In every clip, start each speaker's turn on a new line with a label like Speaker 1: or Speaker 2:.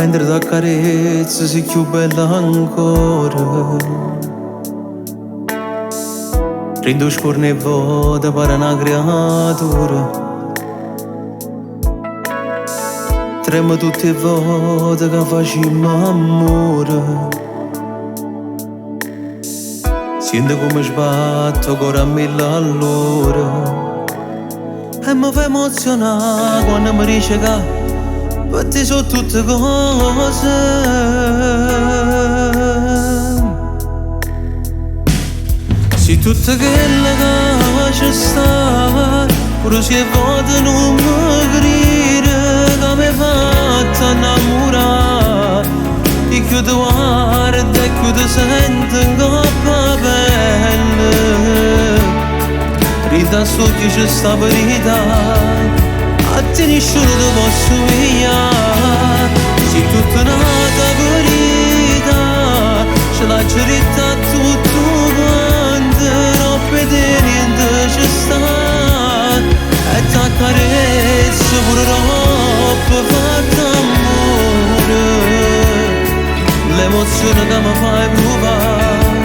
Speaker 1: mentre ti accarezzo sei più bella ancora. Rindo scorne e vuota per una creatura. Tremo tutte le volte che facciamo amore. Sento come sbatto cuore a mille all'ora. E mi fa emozionare quando mi dice che per te sono tutte cose. Se tutte quelle che ci sta, pure se volte non mi crede che mi hai fatto innamorare. E che ti guarda e che ti senti in coppa pelle. Rida so che c'è sta verità, a te nessuno ti posso pigliare. Se tutta nata verità, ce l'ha giritta tutto quanto, non vede niente ci sta. E t'accarezzo pure troppo fatta amore. L'emozione che mi fai provare,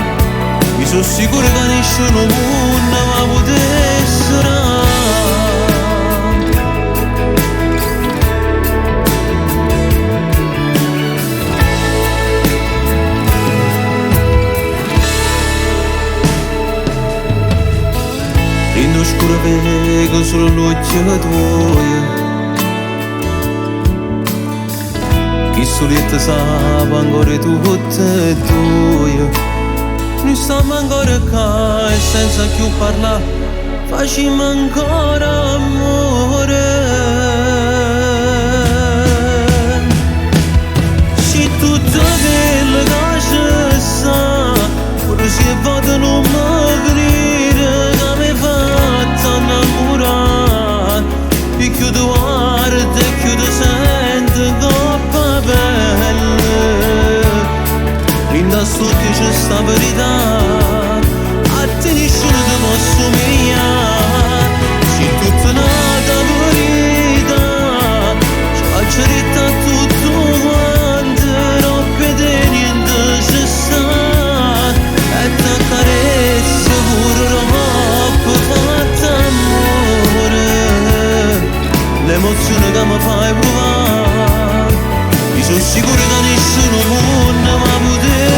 Speaker 1: mi sono sicuro che nessuno mondo mi potesse dare. Rindo scuro vedo solo l'occhio tuo. Chi solito sa ancora tutte e due. Noi stiamo ancora qua e senza più parlare facciamo ancora amore. Se tutto quello che ci sta, pure se volte non mi crede che mi hai fatto innamorare. E che tu guarda e che tu senti coppa pelle. Rinda so che c'è sta verità, a te nessuno ti posso somigliare. Se tutta nata verità, ce l'ha giritta tutto quanto, non vede niente ci sta. E t'accarezzo pure troppo fatta amore. L'emozione che mi fai provare, mi sono sicuro che nessuno mondo mi poteva